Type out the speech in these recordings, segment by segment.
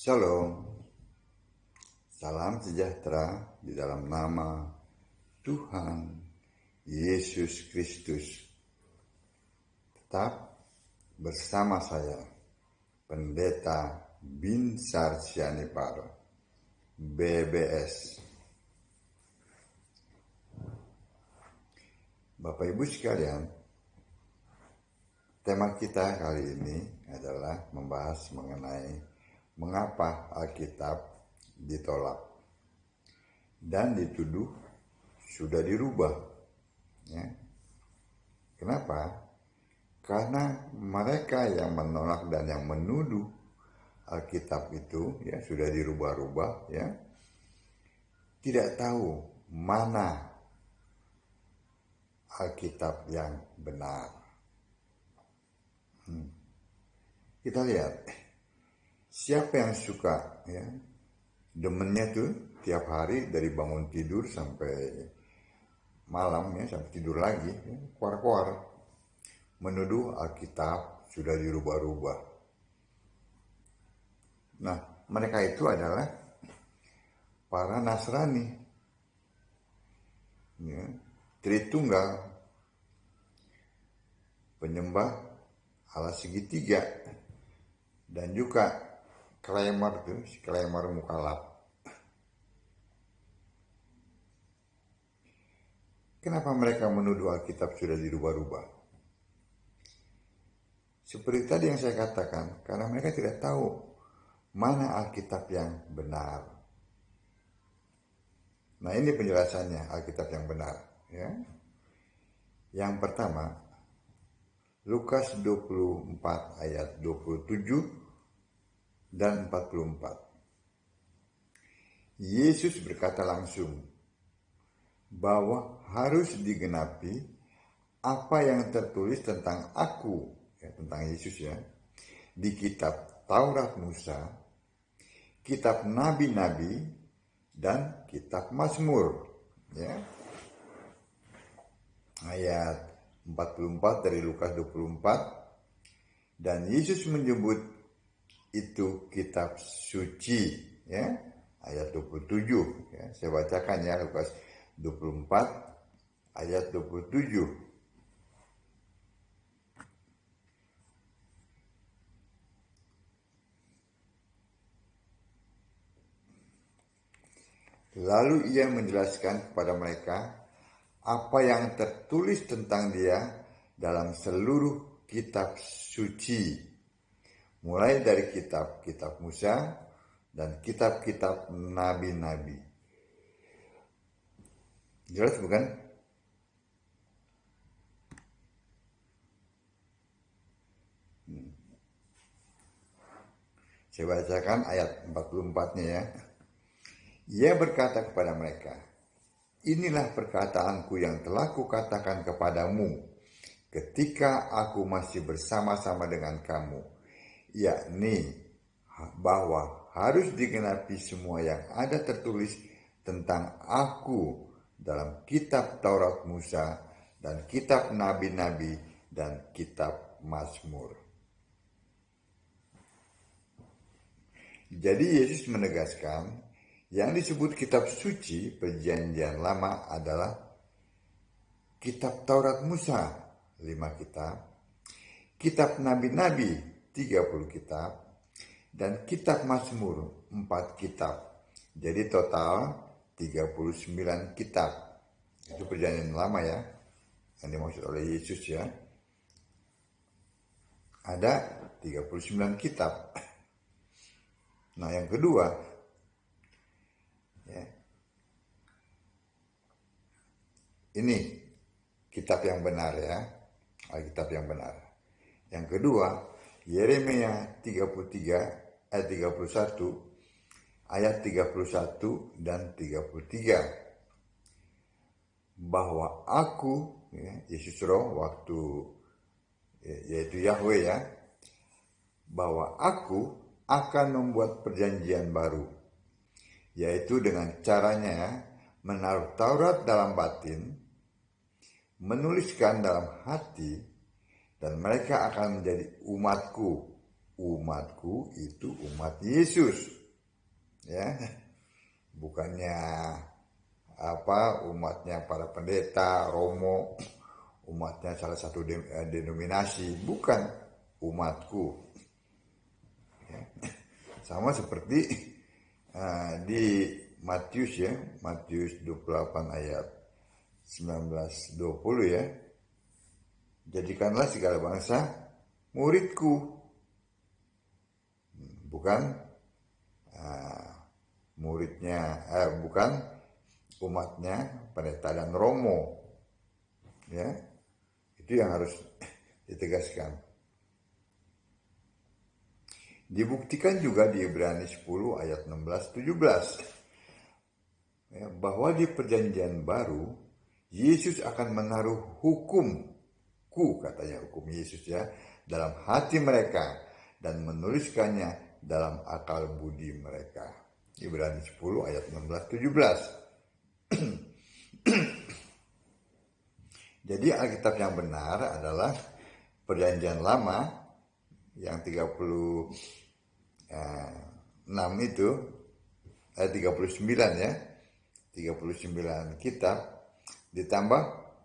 Shalom, salam sejahtera di dalam nama Tuhan Yesus Kristus. Tetap bersama saya, Pendeta Binsar Sianipar, BBS. Bapak Ibu sekalian, tema kita kali ini adalah membahas mengenai mengapa Alkitab ditolak dan dituduh sudah dirubah. Ya. Kenapa? Karena mereka yang menolak dan yang menuduh Alkitab itu ya sudah dirubah-rubah, ya, tidak tahu mana Alkitab yang benar. Kita lihat, siapa yang suka, ya, demennya tuh tiap hari dari bangun tidur sampai malam, ya, sampai tidur lagi, ya, kuar-kuar menuduh Alkitab sudah dirubah-rubah. Nah, mereka itu adalah para Nasrani, ya, Tritunggal, penyembah Allah segitiga, dan juga Klemer tuh, si Klemer Mukalaf. Kenapa mereka menuduh Alkitab sudah dirubah-rubah? Seperti tadi yang saya katakan, karena mereka tidak tahu mana Alkitab yang benar. Nah, ini penjelasannya Alkitab yang benar, ya. Yang pertama, Lukas 24 ayat 27 dan 44. Yesus berkata langsung bahwa harus digenapi apa yang tertulis tentang aku, ya, tentang Yesus, ya, di kitab Taurat Musa, kitab nabi-nabi, dan kitab Mazmur, ya. Ayat 44 dari Lukas 24, dan Yesus menyebut itu kitab suci, ya, ayat 27, ya. Saya bacakan, ya, Lukas 24 ayat 27. Lalu ia menjelaskan kepada mereka apa yang tertulis tentang dia dalam seluruh kitab suci, mulai dari kitab-kitab Musa dan kitab-kitab nabi-nabi. Jelas bukan? Saya bacakan ayat 44-nya, ya. Ia berkata kepada mereka, inilah perkataanku yang telah kukatakan kepadamu ketika aku masih bersama-sama dengan kamu, yakni bahwa harus digenapi semua yang ada tertulis tentang aku dalam kitab Taurat Musa dan kitab nabi-nabi dan kitab Mazmur. Jadi Yesus menegaskan yang disebut kitab suci perjanjian lama adalah kitab Taurat Musa 5 kitab, kitab nabi-nabi 30 kitab, dan kitab Mazmur 4 kitab. Jadi total 39 kitab. Itu perjanjian lama, ya, yang dimaksud oleh Yesus, ya. Ada 39 kitab. Nah, yang kedua, ya, ini kitab yang benar, ya, Alkitab yang benar. Yang kedua, Yeremia 33 ayat 31, ayat 31 dan 33. Bahwa aku, ya, Yesus roh waktu, yaitu Yahweh, ya, bahwa aku akan membuat perjanjian baru, yaitu dengan caranya menaruh Taurat dalam batin, menuliskan dalam hati, dan mereka akan menjadi umatku, umatku itu umat Yesus. Ya, bukannya umatnya para pendeta, romo, umatnya salah satu denominasi, bukan umatku. Ya. Sama seperti di Matius ya, Matius 28 ayat 19-20 ya. Jadikanlah segala bangsa muridku, bukan bukan umatnya pendeta dan romo, ya. Itu yang harus ditegaskan. Dibuktikan juga di Ibrani 10 ayat 16-17 ya, bahwa di perjanjian baru Yesus akan menaruh hukumku, katanya hukum Yesus ya, dalam hati mereka dan menuliskannya dalam akal budi mereka. Ibrani 10 ayat 16-17. Jadi Alkitab yang benar adalah perjanjian lama yang 36 itu 39 ya, 39 kitab ditambah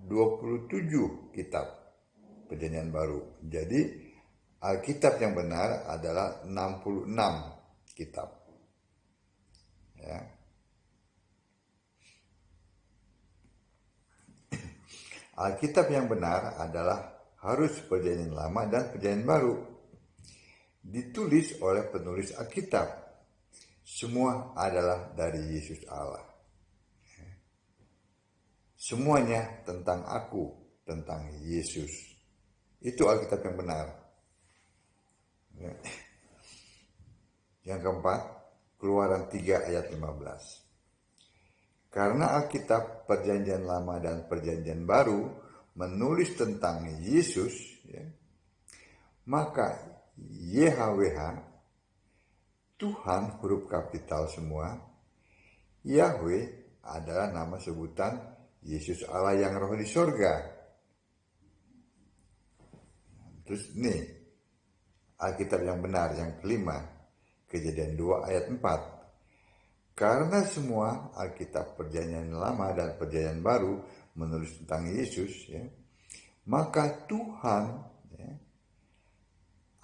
27 kitab perjanjian baru. Jadi Alkitab yang benar adalah 66 kitab. Ya. Alkitab yang benar adalah harus perjanjian lama dan perjanjian baru. Ditulis oleh penulis Alkitab. Semua adalah dari Yesus Allah. Semuanya tentang aku, tentang Yesus. Itu Alkitab yang benar. Yang keempat, Keluaran 3 ayat 15. Karena Alkitab perjanjian lama dan perjanjian baru menulis tentang Yesus, ya, maka YHWH, Tuhan huruf kapital semua, Yahweh adalah nama sebutan Yesus Allah yang roh di sorga. Terus nih, Alkitab yang benar yang kelima, Kejadian 2 ayat 4. Karena semua Alkitab perjanjian lama dan perjanjian baru menulis tentang Yesus, ya, maka Tuhan, ya,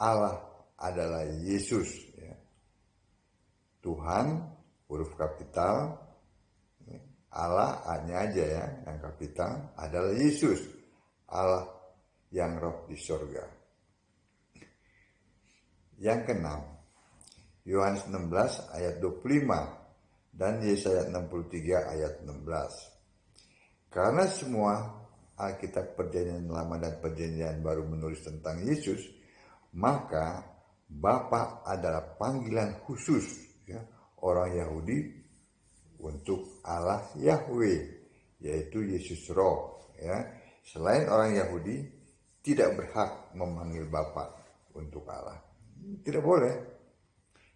Allah adalah Yesus. Ya. Tuhan huruf kapital, ya, Allah hanya aja ya yang kapital adalah Yesus, Allah yang roh di sorga. Yang keenam, Yohanes 16 ayat 25 dan Yesaya 63 ayat 16. Karena semua Alkitab perjanjian lama dan perjanjian baru menulis tentang Yesus, maka Bapa adalah panggilan khusus ya, orang Yahudi untuk Allah Yahweh, yaitu Yesus Roh. Ya. Selain orang Yahudi tidak berhak memanggil Bapa untuk Allah. Tidak boleh.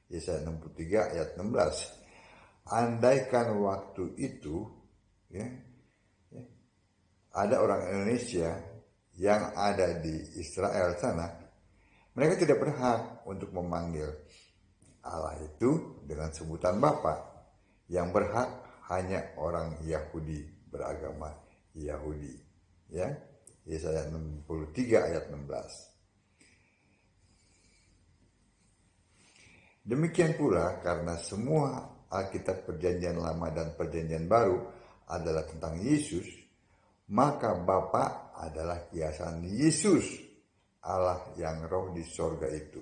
Yesaya 63 ayat 16. Andaikan waktu itu ya, ada orang Indonesia yang ada di Israel sana, mereka tidak berhak untuk memanggil Allah itu dengan sebutan Bapa. Yang berhak hanya orang Yahudi beragama Yahudi. Ya, Yesaya 63 ayat 16. Demikian pula karena semua Alkitab perjanjian lama dan perjanjian baru adalah tentang Yesus, maka Bapa adalah kiasan Yesus, Allah yang roh di sorga itu.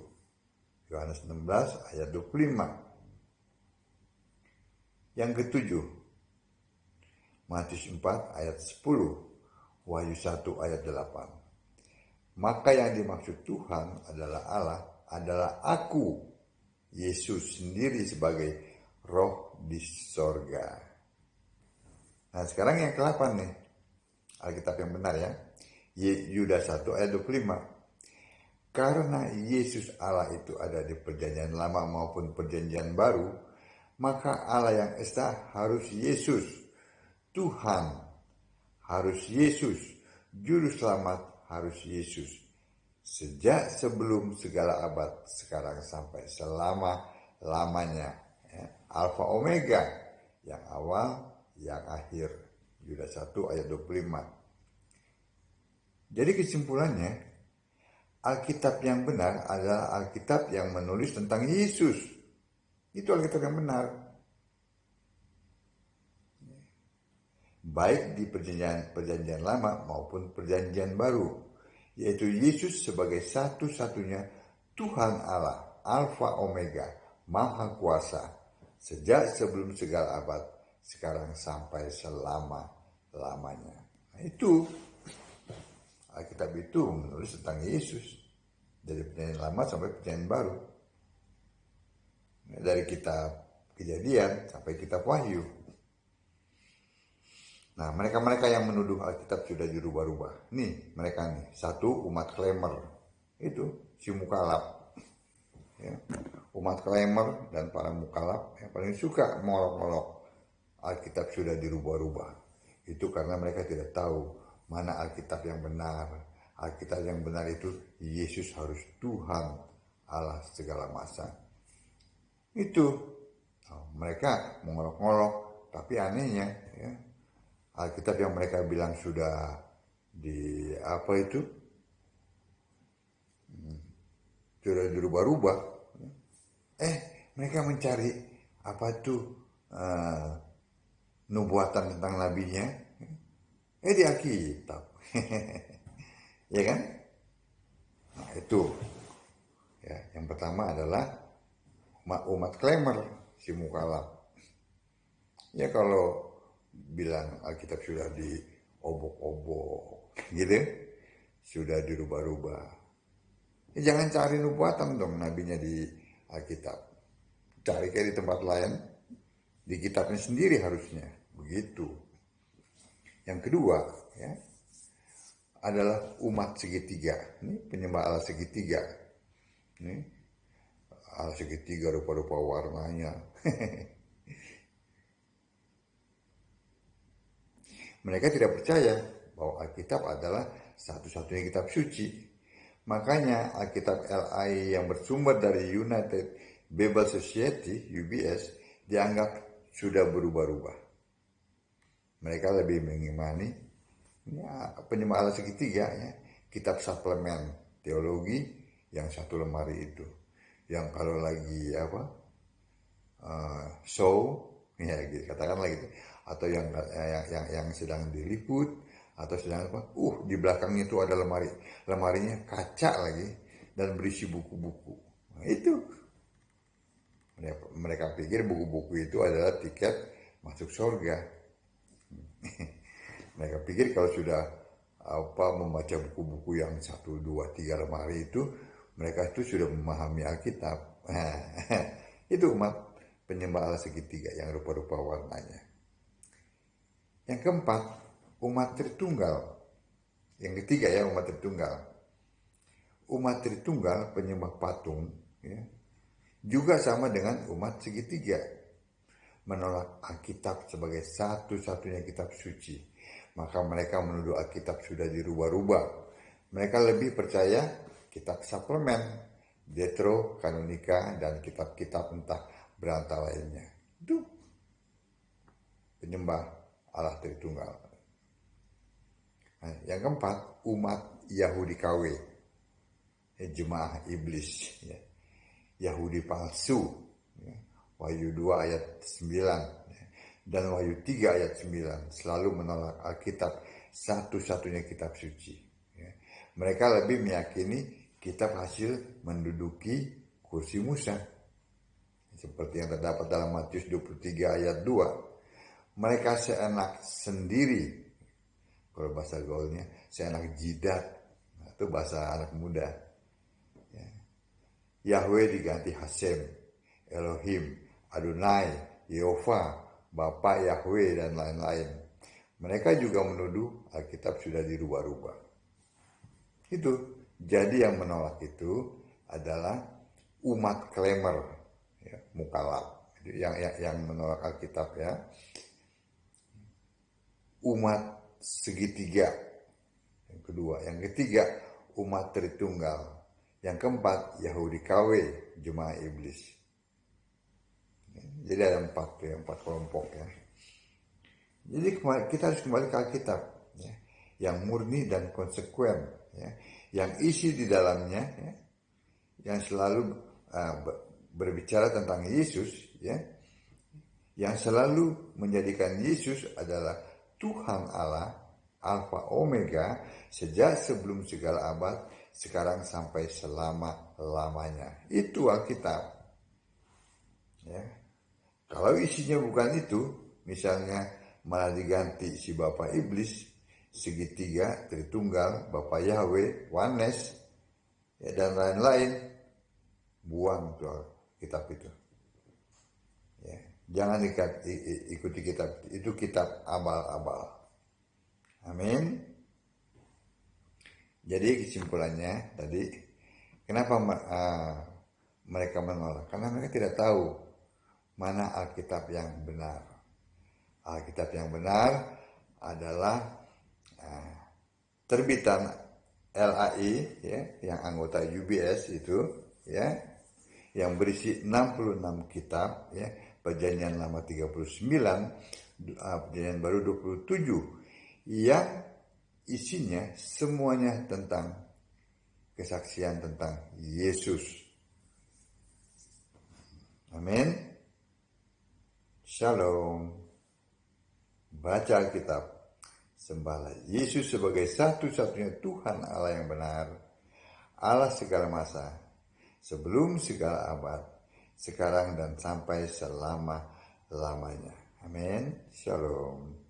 Yohanes 16 ayat 25. Yang ketujuh, Matius 4 ayat 10, Wahyu 1 ayat 8. Maka yang dimaksud Tuhan adalah Allah, adalah aku, Yesus sendiri sebagai roh di sorga. Nah sekarang yang ke-8 nih, Alkitab yang benar ya, Yudas 1 ayat 25. Karena Yesus Allah itu ada di perjanjian lama maupun perjanjian baru, maka Allah yang esa harus Yesus, Tuhan harus Yesus, Juru Selamat harus Yesus. sejak sebelum segala abad, sekarang sampai selama-lamanya. Ya. Alfa Omega, yang awal, yang akhir. Yudas 1 ayat 25. Jadi kesimpulannya, Alkitab yang benar adalah Alkitab yang menulis tentang Yesus. Itu Alkitab yang benar. Baik di perjanjian lama maupun perjanjian baru, yaitu Yesus sebagai satu-satunya Tuhan Allah, Alfa Omega, Maha Kuasa, sejak sebelum segala abad, sekarang sampai selama-lamanya. Nah, itu Alkitab itu menulis tentang Yesus dari perjanjian lama sampai perjanjian baru, dari kitab Kejadian sampai kitab Wahyu. Nah, mereka-mereka yang menuduh Alkitab sudah dirubah-rubah. Nih, mereka nih. Satu, umat Klemer. Itu, si Mukalab. Ya. Umat Klemer dan para Mukalab yang paling suka ngolok-ngolok Alkitab sudah dirubah-rubah. Itu karena mereka tidak tahu mana Alkitab yang benar. Alkitab yang benar itu Yesus harus Tuhan Allah segala masa. Itu. Mereka mengolok-ngolok, tapi anehnya ya, Alkitab yang mereka bilang sudah sudah dirubah-rubah. Mereka mencari nubuatan tentang nabinya. Di Alkitab. Ya kan? Nah, itu. Ya, yang pertama adalah umat Klemer, si Mukalab. Ya kalau bilang Alkitab sudah diobok-obok gitu, sudah dirubah-rubah, jangan cari nubuatan dong nabinya di Alkitab, cari kayak di tempat lain, di kitabnya sendiri harusnya begitu. Yang kedua ya adalah umat segitiga. Ini penyembah Allah segitiga. Ini Allah segitiga rupa-rupa warnanya. Mereka tidak percaya bahwa Alkitab adalah satu-satunya kitab suci. Makanya Alkitab LI yang bersumber dari United Bible Society, UBS, dianggap sudah berubah-ubah. Mereka lebih mengimani penyembah Allah segitiga, ya, kitab suplemen teologi yang satu lemari itu. Yang kalau lagi show, ya gitu, katakanlah gitu, atau yang sedang diliput atau sedang di belakangnya itu ada lemarinya kaca lagi dan berisi buku-buku. Nah, itu mereka pikir buku-buku itu adalah tiket masuk surga. Mereka pikir kalau sudah membaca buku-buku yang 1, 2, 3 lemari itu, mereka itu sudah memahami Alkitab. Itu umat penyembah Allah segitiga yang rupa-rupa warnanya. Yang keempat, umat Tritunggal. Yang ketiga ya, umat Tritunggal. Umat Tritunggal penyembah patung ya, juga sama dengan umat segitiga, menolak Alkitab sebagai satu-satunya kitab suci. Maka mereka menuduh Alkitab sudah dirubah-rubah. Mereka lebih percaya kitab suplemen, Deuterokanonika, dan kitab-kitab entah berantah lainnya. Itu penyembah Allah Tritunggal. Nah, yang keempat, umat Yahudi KW, jemaah iblis, ya. Yahudi palsu, ya. Wahyu 2 ayat 9 ya. Dan Wahyu 3 ayat 9 selalu menolak Alkitab, satu-satunya kitab suci, ya. Mereka lebih meyakini kitab hasil menduduki kursi Musa, seperti yang terdapat dalam Matius 23 ayat 2. Mereka seenak sendiri, kalau bahasa gaulnya seenak jidat, nah, itu bahasa anak muda ya. Yahweh diganti Hasem, Elohim, Adonai, Yehova, Bapa Yahweh, dan lain-lain. Mereka juga menuduh Alkitab sudah dirubah-rubah. Itu, jadi yang menolak itu adalah umat Klemer, ya, Mukalab, yang menolak Alkitab ya. Umat segitiga yang kedua. Yang ketiga, umat Tritunggal. Yang keempat, Yahudi KW, jemaah iblis. Jadi ada empat kelompok ya. Jadi kita harus kembali ke Alkitab ya, yang murni dan konsekuen ya, yang isi di dalamnya ya, yang selalu berbicara tentang Yesus ya, yang selalu menjadikan Yesus adalah Tuhan Allah, Alfa Omega, sejak sebelum segala abad, sekarang sampai selama-lamanya. Itu Alkitab ya. Kalau isinya bukan itu, misalnya malah diganti si Bapak Iblis, segitiga, Tritunggal, Bapak Yahweh, Oneness, ya, dan lain-lain, buang tuh kitab itu. Ya, jangan ikuti kitab itu, kitab abal-abal. Amin. Jadi kesimpulannya tadi, kenapa mereka menolak? Karena mereka tidak tahu mana Alkitab yang benar. Alkitab yang benar adalah terbitan LAI ya, yang anggota UBS itu ya, yang berisi 66 kitab ya, Perjanjian Lama 39, Perjanjian Baru 27, yang isinya semuanya tentang kesaksian tentang Yesus. Amin. Shalom. Baca Alkitab. Sembahlah Yesus sebagai satu-satunya Tuhan Allah yang benar, Allah segala masa, sebelum segala abad, sekarang dan sampai selama-lamanya. Amin. Shalom.